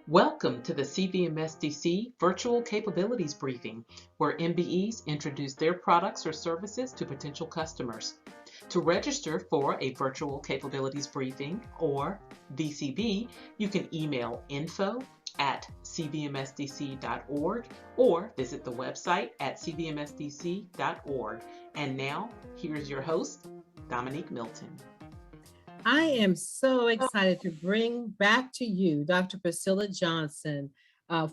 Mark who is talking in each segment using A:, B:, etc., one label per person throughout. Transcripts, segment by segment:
A: Welcome to the CVMSDC Virtual Capabilities Briefing, where MBEs introduce their products or services to potential customers. To register for a Virtual Capabilities Briefing, or VCB, you can email info@cvmsdc.org or visit the website at cvmsdc.org. And now, here's your host, Dominique Milton.
B: I am so excited to bring back to you Dr. Priscilla Johnson,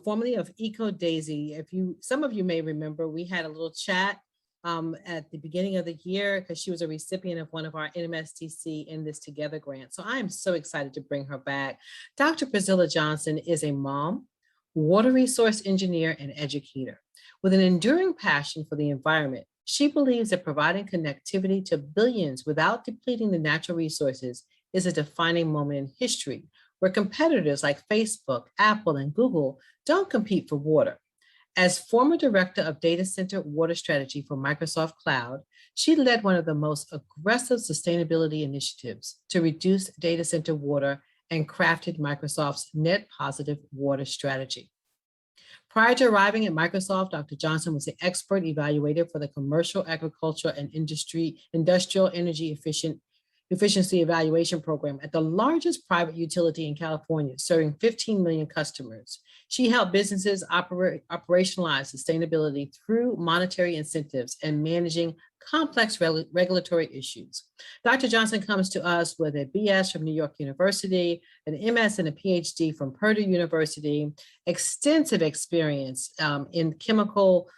B: formerly of EcoDaisy. Some of you may remember, we had a little chat at the beginning of the year because she was a recipient of one of our NMSDC In This Together grants. So I am so excited to bring her back. Dr. Priscilla Johnson is a mom, water resource engineer, and educator with an enduring passion for the environment. She believes that providing connectivity to billions without depleting the natural resources is a defining moment in history, where competitors like Facebook, Apple, and Google don't compete for water. As former director of data center water strategy for Microsoft Cloud, she led one of the most aggressive sustainability initiatives to reduce data center water and crafted Microsoft's net positive water strategy. Prior to arriving at Microsoft, Dr. Johnson was the expert evaluator for the Commercial, Agriculture, and Industrial Energy Efficiency Evaluation Program at the largest private utility in California, serving 15 million customers. She helped businesses operationalize sustainability through monetary incentives and managing complex regulatory issues. Dr. Johnson comes to us with a BS from New York University, an MS and a PhD from Purdue University, extensive experience in chemical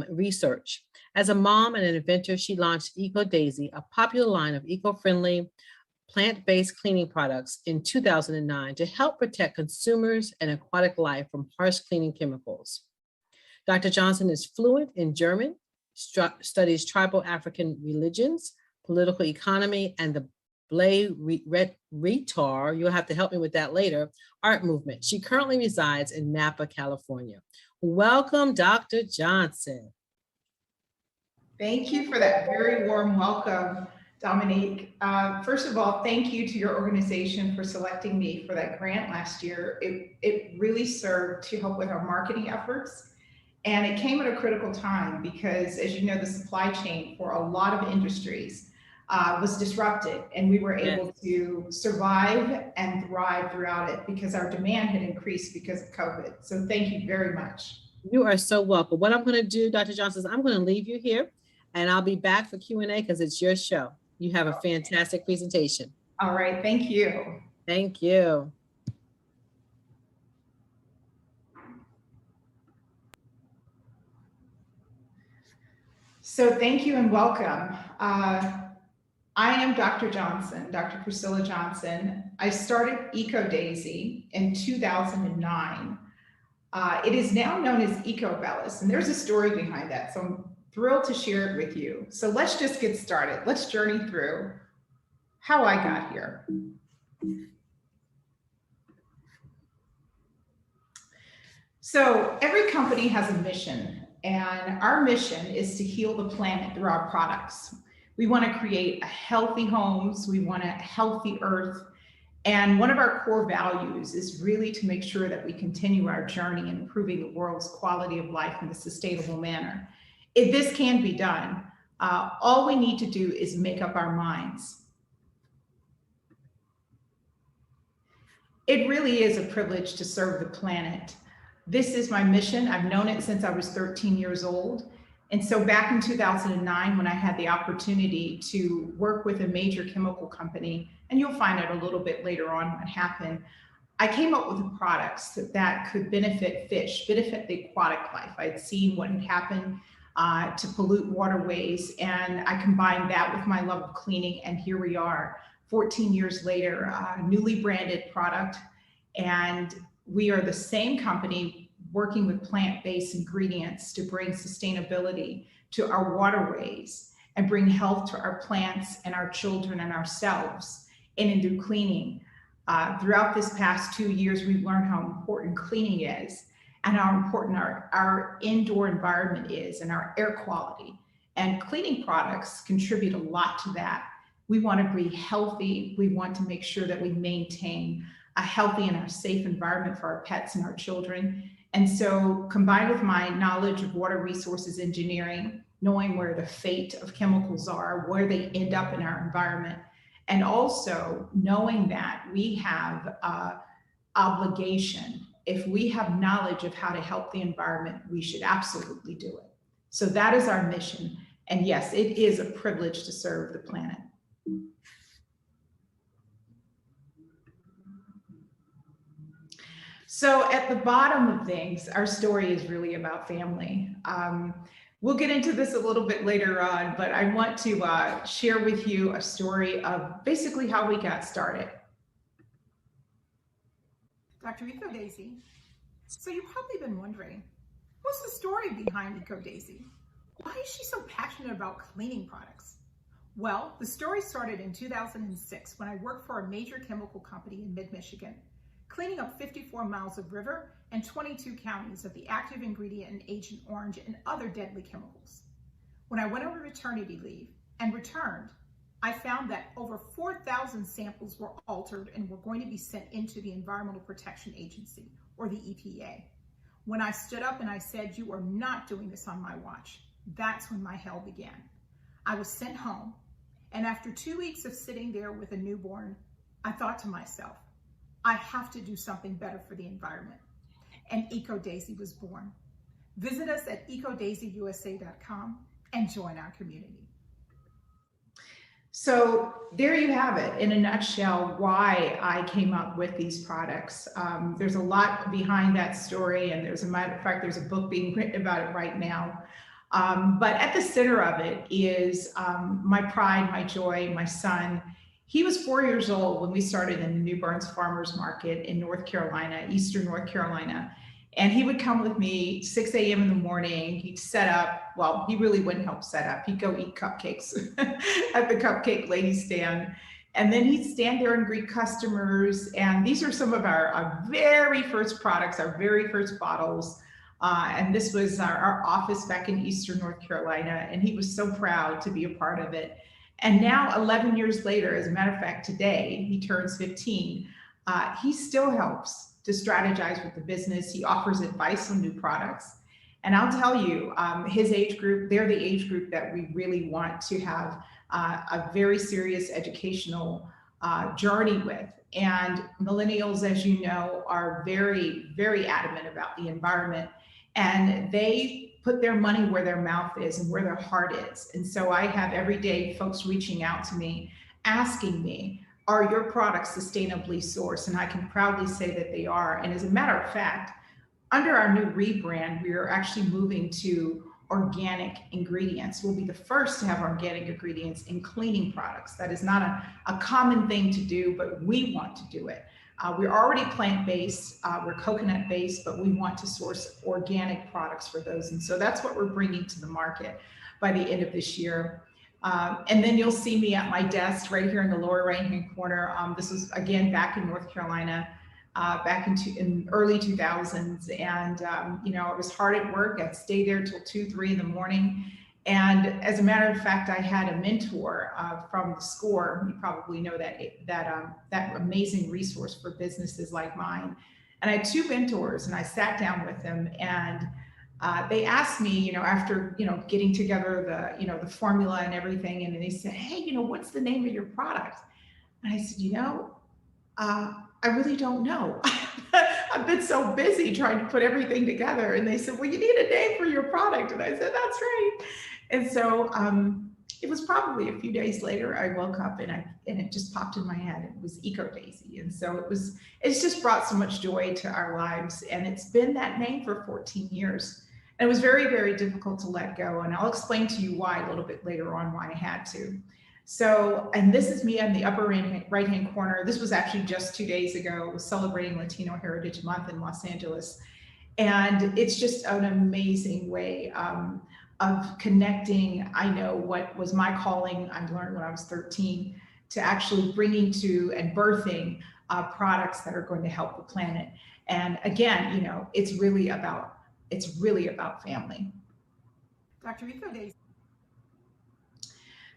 B: research. As a mom and an inventor, she launched EcoDaisy, a popular line of eco-friendly, plant-based cleaning products in 2009 to help protect consumers and aquatic life from harsh cleaning chemicals. Dr. Johnson is fluent in German, studies tribal African religions, political economy, and the Blay Retar, you'll have to help me with that later, art movement. She currently resides in Napa, California. Welcome, Dr. Johnson.
C: Thank you for that very warm welcome, Dominique. First of all, thank you to your organization for selecting me for that grant last year. It really served to help with our marketing efforts. And it came at a critical time because, as you know, the supply chain for a lot of industries was disrupted, and we were able to survive and thrive throughout it because our demand had increased because of COVID. So thank you very much.
B: You are so welcome. What I'm going to do, Dr. Johnson, is I'm going to leave you here, and I'll be back for Q&A because it's your show. You have a fantastic presentation.
C: All right. Thank you.
B: Thank you.
C: So thank you and welcome. I am Dr. Johnson, Dr. Priscilla Johnson. I started EcoDaisy in 2009. It is now known as EcoBellis, and there's a story behind that, so I'm thrilled to share it with you. So let's just get started. Let's journey through how I got here. So every company has a mission, and our mission is to heal the planet through our products. We want to create healthy homes. We want a healthy earth. And one of our core values is really to make sure that we continue our journey in improving the world's quality of life in a sustainable manner. If this can be done, all we need to do is make up our minds. It really is a privilege to serve the planet. This is my mission. I've known it since I was 13 years old. And so back in 2009, when I had the opportunity to work with a major chemical company, and you'll find out a little bit later on what happened, I came up with products that could benefit fish, benefit the aquatic life. I had seen what had happened to pollute waterways, and I combined that with my love of cleaning, and here we are, 14 years later, a newly branded product, and we are the same company working with plant-based ingredients to bring sustainability to our waterways and bring health to our plants and our children and ourselves and do cleaning. Throughout this past 2 years, we've learned how important cleaning is and how important our indoor environment is and our air quality. And cleaning products contribute a lot to that. We want to be healthy. We want to make sure that we maintain a healthy and a safe environment for our pets and our children. And so combined with my knowledge of water resources engineering, knowing where the fate of chemicals are, where they end up in our environment, and also knowing that we have obligation. If we have knowledge of how to help the environment, we should absolutely do it. So that is our mission. And yes, it is a privilege to serve the planet. So at the bottom of things, our story is really about family. We'll get into this a little bit later on, but I want to share with you a story of basically how we got started.
D: Dr. EcoDaisy. So you've probably been wondering, what's the story behind EcoDaisy? Why is she so passionate about cleaning products? Well, the story started in 2006 when I worked for a major chemical company in mid-Michigan, cleaning up 54 miles of river and 22 counties of the active ingredient in Agent Orange and other deadly chemicals. When I went on maternity leave and returned, I found that over 4,000 samples were altered and were going to be sent into the Environmental Protection Agency, or the EPA. When I stood up and I said, "You are not doing this on my watch," that's when my hell began. I was sent home, and after 2 weeks of sitting there with a newborn, I thought to myself, I have to do something better for the environment. And EcoDaisy was born. Visit us at ecodaisyusa.com and join our community.
C: So there you have it, in a nutshell, why I came up with these products. There's a lot behind that story, and there's a matter of fact, there's a book being written about it right now. But at the center of it is my pride, my joy, my son. He was 4 years old when we started in the New Barns Farmers Market in North Carolina, Eastern North Carolina. And he would come with me 6 a.m. in the morning. He'd set up, well, he really wouldn't help set up. He'd go eat cupcakes at the cupcake lady stand. And then he'd stand there and greet customers. And these are some of our very first products, our very first bottles. And this was our office back in Eastern North Carolina. And he was so proud to be a part of it. And now 11 years later, as a matter of fact, today, he turns 15, he still helps to strategize with the business. He offers advice on new products. And I'll tell you, his age group, they're the age group that we really want to have a very serious educational journey with. And millennials, as you know, are very, very adamant about the environment. And they put their money where their mouth is and where their heart is. And so I have every day folks reaching out to me, asking me, are your products sustainably sourced? And I can proudly say that they are. And as a matter of fact, under our new rebrand, we are actually moving to organic ingredients. We'll be the first to have organic ingredients in cleaning products. That is not a common thing to do, but we want to do it. We're already plant-based, we're coconut-based, but we want to source organic products for those. And so that's what we're bringing to the market by the end of this year. And then you'll see me at my desk right here in the lower right-hand corner. This was, again, back in North Carolina, back in early 2000s. And, you know, it was hard at work. I'd stay there till 2, 3 in the morning. And as a matter of fact, I had a mentor from the SCORE. You probably know that amazing resource for businesses like mine. And I had 2 mentors, and I sat down with them, and they asked me, you know, after, you know, getting together the formula and everything, and they said, hey, you know, what's the name of your product? And I said, you know, I really don't know. I've been so busy trying to put everything together. And they said, well, you need a name for your product. And I said, that's right. And so it was probably a few days later, I woke up and it just popped in my head. It was EcoDaisy. And so it's just brought so much joy to our lives. And it's been that name for 14 years. And it was very, very difficult to let go. And I'll explain to you why a little bit later on, why I had to. So, and this is me on the upper right-hand corner. This was actually just 2 days ago. It was celebrating Latino Heritage Month in Los Angeles. And it's just an amazing way of connecting, I know what was my calling, I learned when I was 13, to actually bringing to and birthing products that are going to help the planet. And again, you know, it's really about family.
D: Dr. EcoDaisy.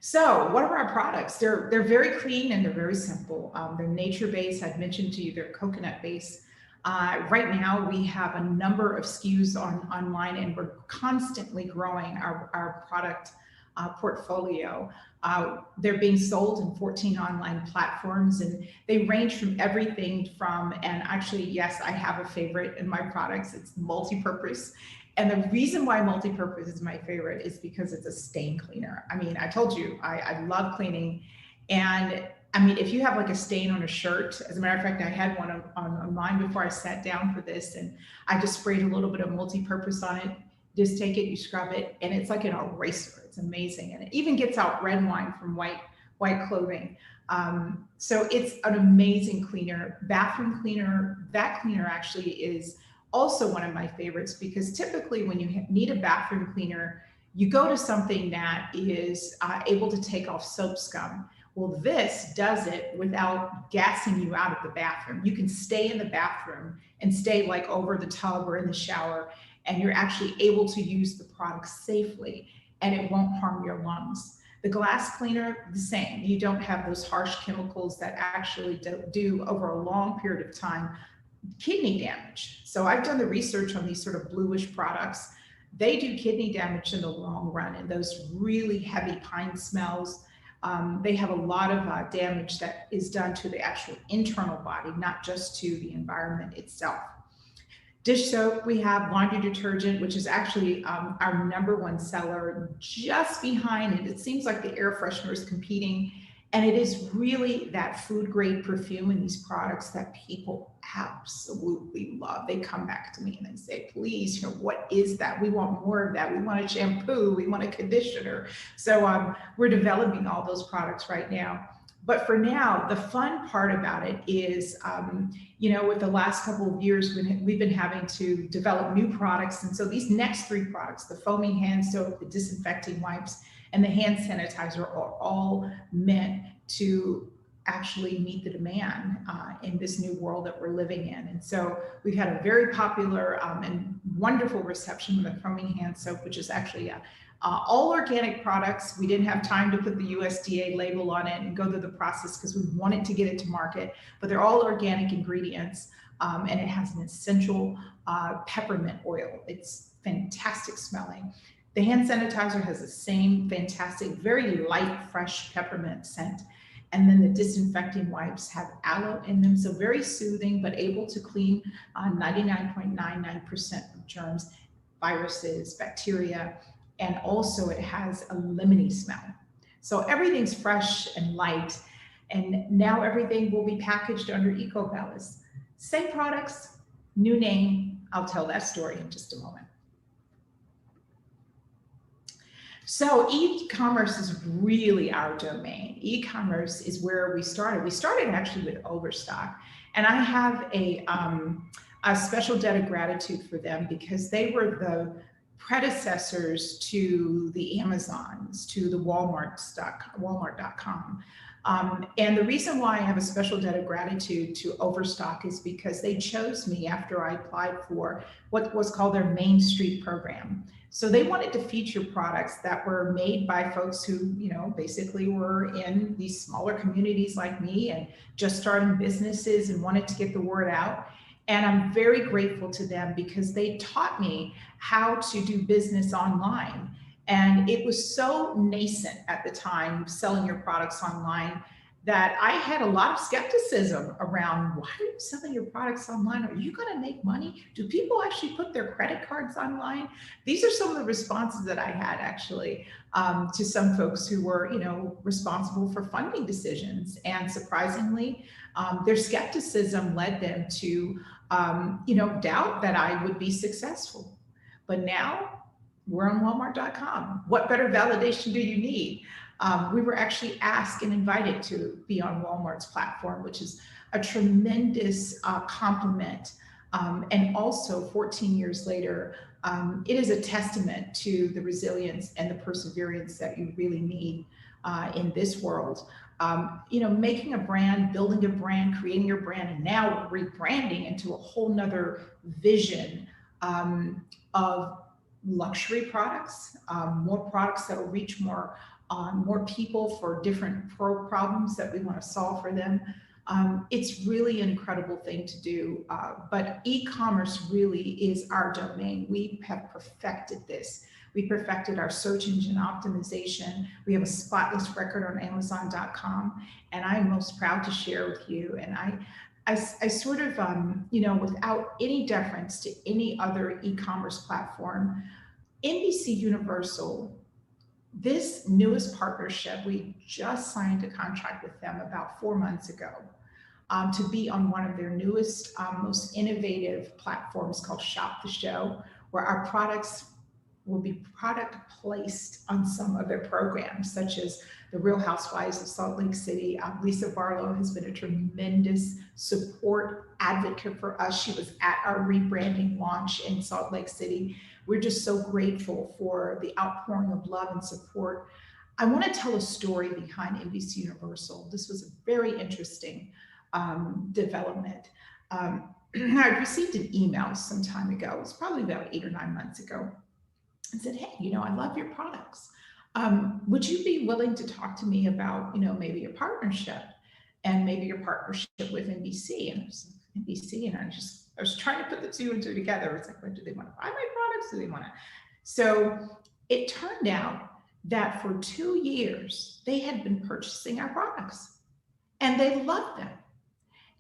C: So what are our products? They're very clean and they're very simple. They're nature-based. I'd mentioned to you they're coconut-based. Right now we have a number of SKUs online, and we're constantly growing our product portfolio. They're being sold in 14 online platforms, and they range from everything from, and actually, yes, I have a favorite in my products. It's multi-purpose. And the reason why multi-purpose is my favorite is because it's a stain cleaner. I mean, I told you, I love cleaning. And I mean, if you have like a stain on a shirt, as a matter of fact, I had one on mine before I sat down for this, and I just sprayed a little bit of multi-purpose on it. Just take it, you scrub it, and it's like an eraser. It's amazing. And it even gets out red wine from white clothing. So it's an amazing cleaner. Bathroom cleaner, that cleaner actually is also one of my favorites, because typically when you need a bathroom cleaner, you go to something that is able to take off soap scum. Well, this does it without gassing you out of the bathroom. You can stay in the bathroom and stay like over the tub or in the shower, and you're actually able to use the product safely, and it won't harm your lungs. The glass cleaner, the same. You don't have those harsh chemicals that actually do over a long period of time kidney damage. So I've done the research on these sort of bluish products. They do kidney damage in the long run, and those really heavy pine smells. They have a lot of damage that is done to the actual internal body, not just to the environment itself. Dish soap, we have laundry detergent, which is actually our #1 seller. Just behind it, it seems like the air freshener is competing. And it is really that food grade perfume in these products that people absolutely love. They come back to me and they say, please, what is that? We want more of that. We want a shampoo, we want a conditioner. So we're developing all those products right now. But for now, the fun part about it is, with the last couple of years, we've been having to develop new products. And so these next 3 products, the foaming hand soap, the disinfecting wipes, and the hand sanitizer are all meant to actually meet the demand in this new world that we're living in. And so we've had a very popular and wonderful reception with the foaming hand soap, which is actually all organic products. We didn't have time to put the USDA label on it and go through the process because we wanted to get it to market, but they're all organic ingredients. And it has an essential peppermint oil. It's fantastic smelling. The hand sanitizer has the same fantastic, very light, fresh peppermint scent. And then the disinfecting wipes have aloe in them, so very soothing, but able to clean 99.99% of germs, viruses, bacteria, and also it has a lemony smell. So everything's fresh and light, and now everything will be packaged under EcoBellis. Same products, new name. I'll tell that story in just a moment. So e-commerce is really our domain. E-commerce is where we started. We started actually with Overstock, and I have a special debt of gratitude for them because they were the predecessors to the Amazons, to the Walmart.com. And the reason why I have a special debt of gratitude to Overstock is because they chose me after I applied for what was called their Main Street program. So they wanted to feature products that were made by folks who, basically were in these smaller communities like me and just starting businesses and wanted to get the word out. And I'm very grateful to them because they taught me how to do business online. And it was so nascent at the time, selling your products online, that I had a lot of skepticism around, why are you selling your products online? Are you going to make money? Do people actually put their credit cards online? These are some of the responses that I had actually to some folks who were, responsible for funding decisions. And surprisingly, their skepticism led them to, doubt that I would be successful. But now we're on Walmart.com. What better validation do you need? We were actually asked and invited to be on Walmart's platform, which is a tremendous compliment. And also 14 years later, it is a testament to the resilience and the perseverance that you really need in this world. Making a brand, building a brand, creating your brand, and now rebranding into a whole nother vision of luxury products, more products that will reach more more people for different problems that we want to solve for them. It's really an incredible thing to do, but e-commerce really is our domain. We have perfected this. We perfected our search engine optimization. We have a spotless record on Amazon.com, and I'm most proud to share with you. And I sort of, without any deference to any other e-commerce platform, NBC Universal, this newest partnership, we just signed a contract with them about 4 months ago to be on one of their newest, most innovative platforms called Shop the Show, where our products will be product placed on some of their programs, such as the Real Housewives of Salt Lake City. Lisa Barlow has been a tremendous support advocate for us. She was at our rebranding launch in Salt Lake City. We're just so grateful for the outpouring of love and support. I want to tell a story behind NBC Universal. This was a very interesting development. I received an email some time ago. It was probably about 8 or 9 months ago. And said, hey, I love your products. Would you be willing to talk to me about, maybe a partnership and maybe your partnership with NBC? And I was like, NBC, and I was trying to put the two and two together. It's like, what, do they want to buy my products? Do they want to? So it turned out that for 2 years, they had been purchasing our products and they loved them.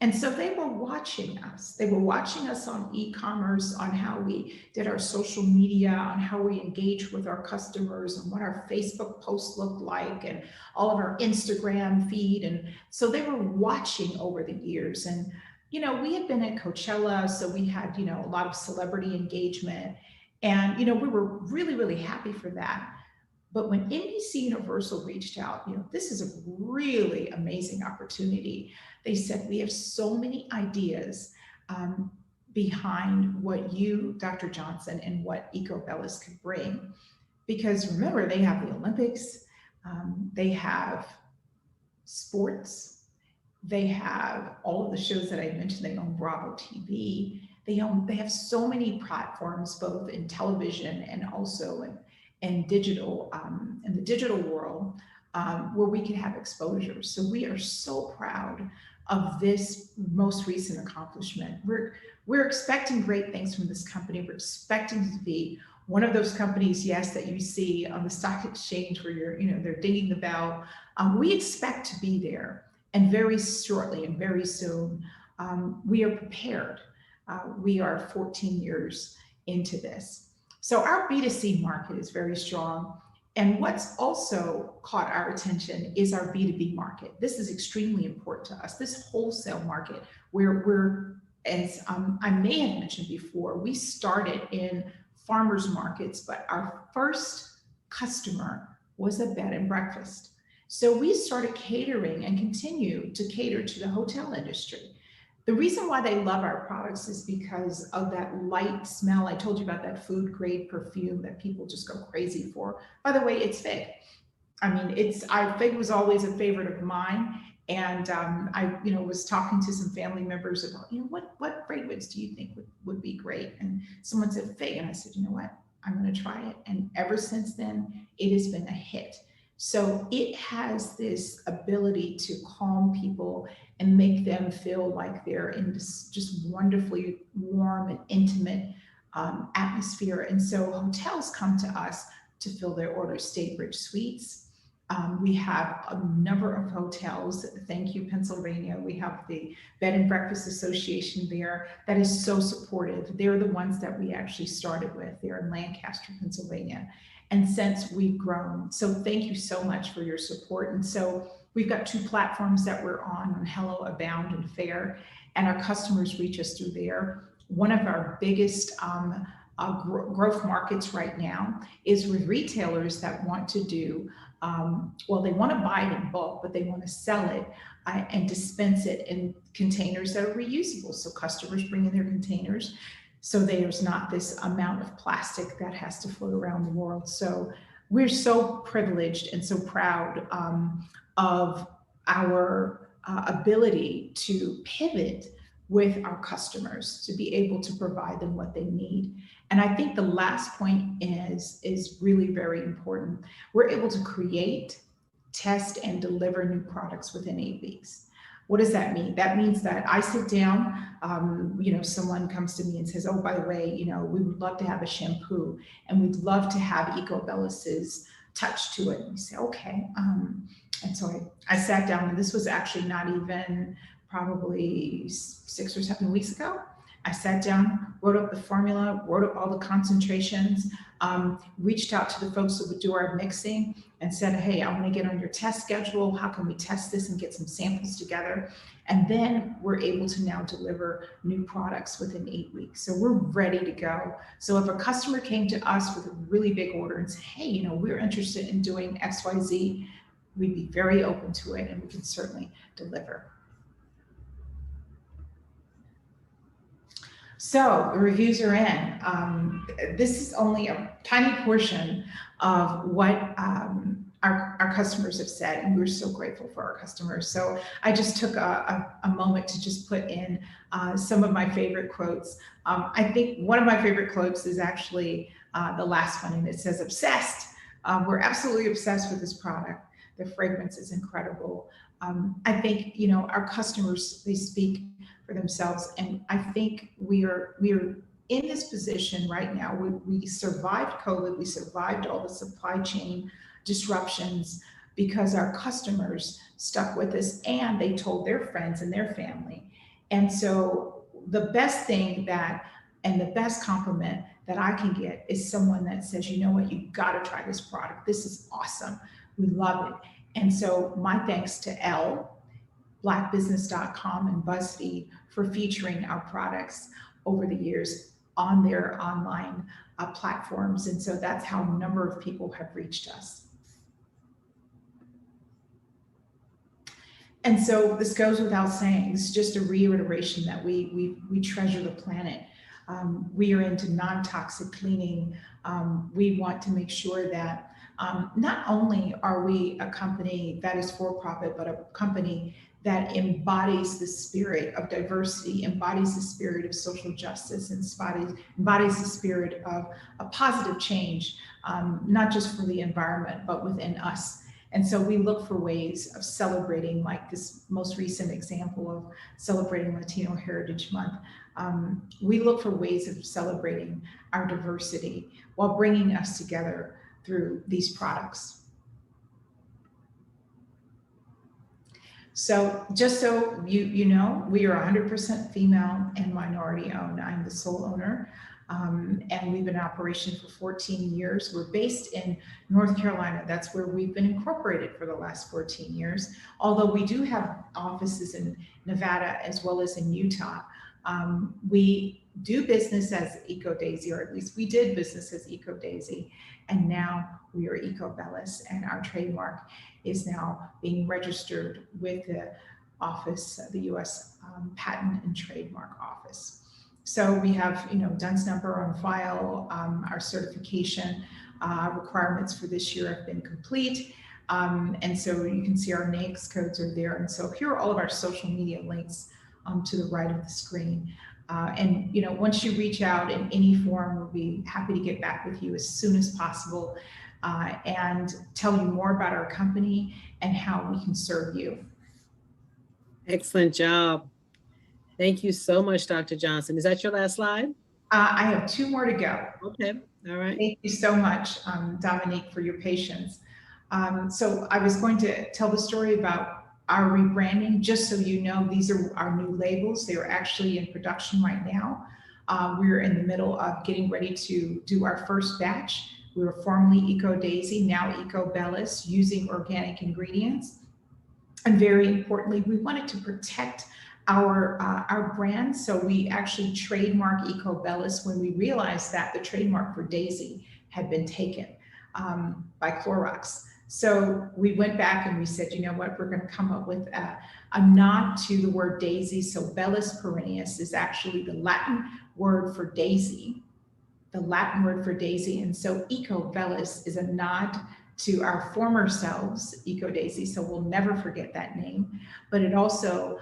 C: And so they were watching us. They were watching us on e-commerce, on how we did our social media, on how we engaged with our customers, and what our Facebook posts looked like, and all of our Instagram feed. And so they were watching over the years. And, we had been at Coachella, so we had, a lot of celebrity engagement. And, we were really, really happy for that. But when NBC Universal reached out, this is a really amazing opportunity. They said, we have so many ideas behind what you, Dr. Johnson, and what EcoBellis could bring. Because remember, they have the Olympics, they have sports, they have all of the shows that I mentioned. They own Bravo TV. They have so many platforms, both in television and also in digital, in the digital world, where we can have exposure. So we are so proud of this most recent accomplishment. We're expecting great things from this company. We're expecting to be one of those companies, yes, that you see on the stock exchange where they're dinging the bell. We expect to be there, and very shortly and very soon, we are prepared. We are 14 years into this. So our B2C market is very strong. And what's also caught our attention is our B2B market. This is extremely important to us. This wholesale market, where we're, as I may have mentioned before, we started in farmers markets, but our first customer was a bed and breakfast. So we started catering and continue to cater to the hotel industry. The reason why they love our products is because of that light smell. I told you about that food grade perfume that people just go crazy for. By the way, it's fig. Fig was always a favorite of mine. And I was talking to some family members about, what fragrance do you think would be great? And someone said fig. And I said, you know what, I'm going to try it. And ever since then, it has been a hit. So it has this ability to calm people and make them feel like they're in this just wonderfully warm and intimate atmosphere. And so hotels come to us to fill their orders. Staybridge Suites. We have a number of hotels. Thank you, Pennsylvania. We have the Bed and Breakfast Association there that is so supportive. They're the ones that we actually started with. They're in Lancaster, Pennsylvania. And since we've grown, so thank you so much for your support. And so we've got 2 platforms that we're on Hello, Abound, and Fair, and our customers reach us through there. One of our biggest growth markets right now is with retailers that want to do, they want to buy it in bulk, but they want to sell it and dispense it in containers that are reusable. So customers bring in their containers, so there's not this amount of plastic that has to float around the world. So we're so privileged and so proud of our ability to pivot with our customers to be able to provide them what they need. And I think the last point is really very important. We're able to create, test, and deliver new products within 8 weeks. What does that mean? That means that I sit down, someone comes to me and says, oh, by the way, we would love to have a shampoo and we'd love to have EcoBellis's touch to it. And we say, okay. And so I sat down, and this was actually not even probably 6 or 7 weeks ago. I sat down, wrote up the formula, wrote up all the concentrations, reached out to the folks that would do our mixing and said, hey, I want to get on your test schedule. How can we test this and get some samples together? And then we're able to now deliver new products within 8 weeks. So we're ready to go. So if a customer came to us with a really big order and said, hey, we're interested in doing XYZ, we'd be very open to it, and we can certainly deliver. So the reviews are in. This is only a tiny portion of what our customers have said, and we're so grateful for our customers. So I just took a moment to just put in some of my favorite quotes. I think one of my favorite quotes is actually the last one, and it says, obsessed. We're absolutely obsessed with this product. The fragrance is incredible. I think, our customers, they speak for themselves. And I think we are in this position right now. We survived COVID. We survived all the supply chain disruptions because our customers stuck with us and they told their friends and their family. And so the best thing and the best compliment that I can get is someone that says, you know what, you got to try this product. This is awesome. We love it. And so my thanks to Elle, blackbusiness.com, and BuzzFeed for featuring our products over the years on their online platforms. And so that's how a number of people have reached us. And so this goes without saying. This is just a reiteration that we treasure the planet. We are into non-toxic cleaning. We want to make sure that not only are we a company that is for profit, but a company that embodies the spirit of diversity, embodies the spirit of social justice, and embodies the spirit of a positive change, not just for the environment, but within us. And so we look for ways of celebrating, like this most recent example of celebrating Latino Heritage Month. We look for ways of celebrating our diversity while bringing us together through these products. So just so you know, we are 100% female and minority owned. I'm the sole owner, and we've been in operation for 14 years. We're based in North Carolina. That's where we've been incorporated for the last 14 years, although we do have offices in Nevada as well as in Utah. We do business as EcoDaisy, or at least we did business as EcoDaisy, and now we are EcoBellis, and our trademark is now being registered with the office, the U.S. Patent and Trademark Office. So we have, DUNS number on file. Our certification requirements for this year have been complete. And so you can see our NAICS codes are there. And so here are all of our social media links to the right of the screen. And once you reach out in any form, we'll be happy to get back with you as soon as possible and tell you more about our company and how we can serve you.
B: Excellent job. Thank you so much, Dr. Johnson. Is that your last slide?
C: I have 2 more to go.
B: Okay, all right.
C: Thank you so much, Dominique, for your patience. So I was going to tell the story about our rebranding. Just so you know, these are our new labels. They are actually in production right now. We're in the middle of getting ready to do our first batch. We were formerly EcoDaisy, now EcoBellis, using organic ingredients. And very importantly, we wanted to protect our brand. So we actually trademark EcoBellis when we realized that the trademark for Daisy had been taken by Clorox. So we went back and we said, you know what, we're going to come up with a nod to the word daisy. So Bellis perennius is actually the Latin word for daisy, And so EcoBellis is a nod to our former selves, EcoDaisy, so we'll never forget that name. But it also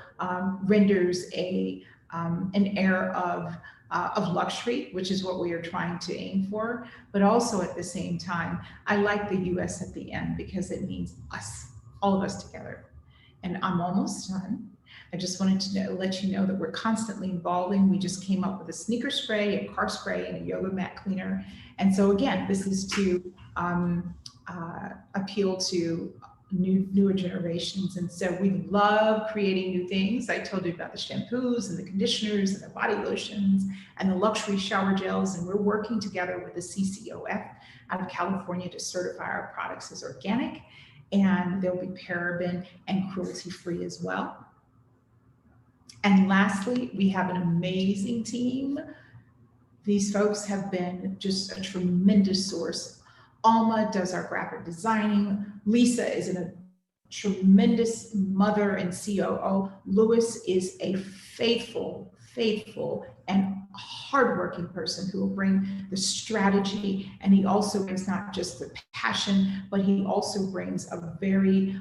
C: renders a an air of luxury, which is what we are trying to aim for. But also at the same time, I like the US at the end because it means us, all of us together. And I'm almost done. I just wanted to let you know that we're constantly evolving. We just came up with a sneaker spray, a car spray, and a yoga mat cleaner. And so again, this is to appeal to newer generations. And so we love creating new things. I told you about the shampoos and the conditioners and the body lotions and the luxury shower gels. And we're working together with the CCOF out of California to certify our products as organic. And they'll be paraben and cruelty-free as well. And lastly, we have an amazing team. These folks have been just a tremendous source. Alma does our graphic designing. Lisa is a tremendous mother and COO. Louis is a faithful and hardworking person who will bring the strategy. And he also brings not just the passion, but he also brings a very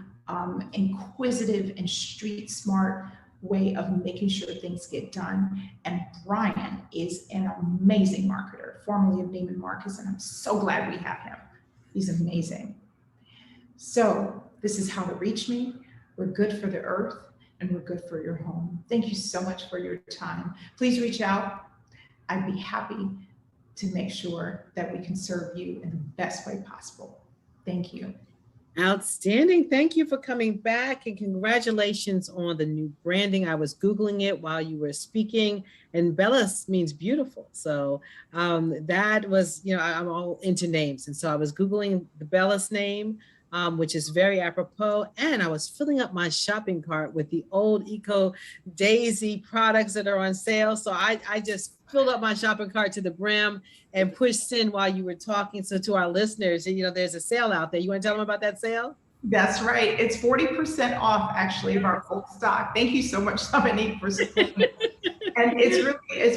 C: inquisitive and street smart way of making sure things get done. And Brian is an amazing marketer, formerly of Neiman Marcus, and I'm so glad we have him. He's amazing. So this is how to reach me. We're good for the earth and we're good for your home. Thank you so much for your time. Please reach out. I'd be happy to make sure that we can serve you in the best way possible. Thank you.
B: Outstanding. Thank you for coming back and congratulations on the new branding. I was Googling it while you were speaking, and Bellis means beautiful. So that was, I'm all into names. And so I was Googling the Bellis name, which is very apropos. And I was filling up my shopping cart with the old EcoDaisy products that are on sale. So I just filled up my shopping cart to the brim and pushed send while you were talking. So to our listeners, there's a sale out there. You want to tell them about that sale?
C: That's right. It's 40% off actually of our old stock. Thank you so much, Dominique, for supporting it. And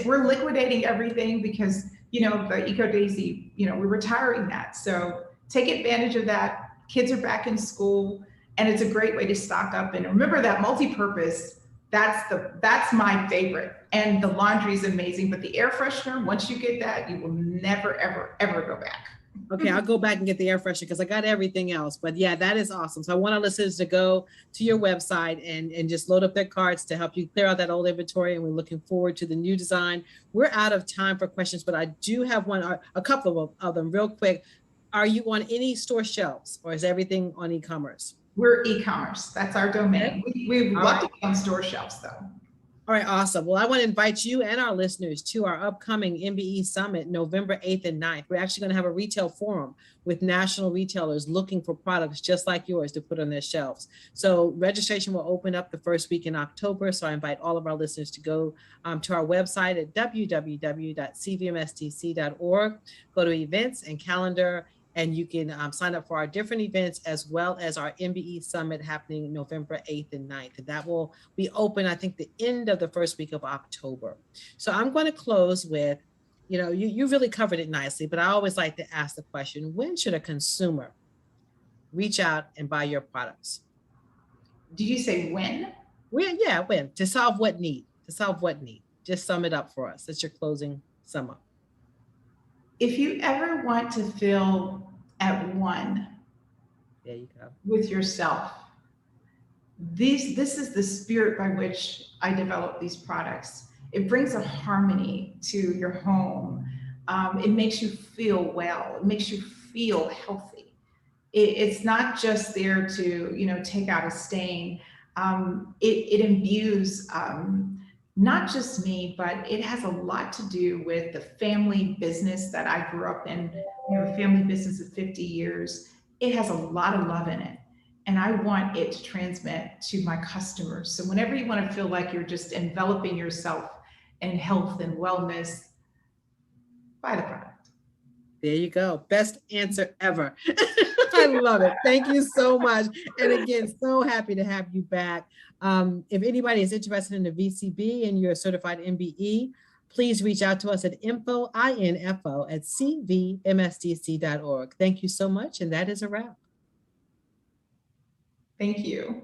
C: we're liquidating everything because, the EcoDaisy, we're retiring that. So take advantage of that. Kids are back in school and it's a great way to stock up. And remember that multi-purpose, that's my favorite. And the laundry is amazing, but the air freshener, once you get that, you will never, ever, ever go back.
B: Okay, I'll go back and get the air freshener because I got everything else. But yeah, that is awesome. So I want our listeners to go to your website and just load up their carts to help you clear out that old inventory. And we're looking forward to the new design. We're out of time for questions, but I do have a couple of them real quick. Are you on any store shelves or is everything on e-commerce?
C: We're e-commerce. That's our domain. We love to be on store shelves though.
B: All right, awesome. Well, I want to invite you and our listeners to our upcoming MBE Summit, November 8th and 9th. We're actually going to have a retail forum with national retailers looking for products just like yours to put on their shelves. So registration will open up the first week in October. So I invite all of our listeners to go to our website at www.cvmsdc.org, go to events and calendar, and you can sign up for our different events as well as our MBE Summit happening November 8th and 9th. And that will be open, I think, the end of the first week of October. So I'm going to close with, you really covered it nicely, but I always like to ask the question, when should a consumer reach out and buy your products?
C: Did you say when?
B: When? To solve what need? Just sum it up for us. That's your closing sum up.
C: If you ever want to feel at one
B: there you go.
C: With yourself, this is the spirit by which I develop these products. It brings a harmony to your home. It makes you feel well. It makes you feel healthy. It's not just there to take out a stain. It imbues not just me, but it has a lot to do with the family business that I grew up in. We have a family business of 50 years. It has a lot of love in it. And I want it to transmit to my customers. So whenever you want to feel like you're just enveloping yourself in health and wellness, buy the product.
B: There you go. Best answer ever. I love it. Thank you so much. And again, so happy to have you back. If anybody is interested in the VCB and you're a certified MBE, please reach out to us at info@cvmsdc.org. Thank you so much. And that is a wrap.
C: Thank you.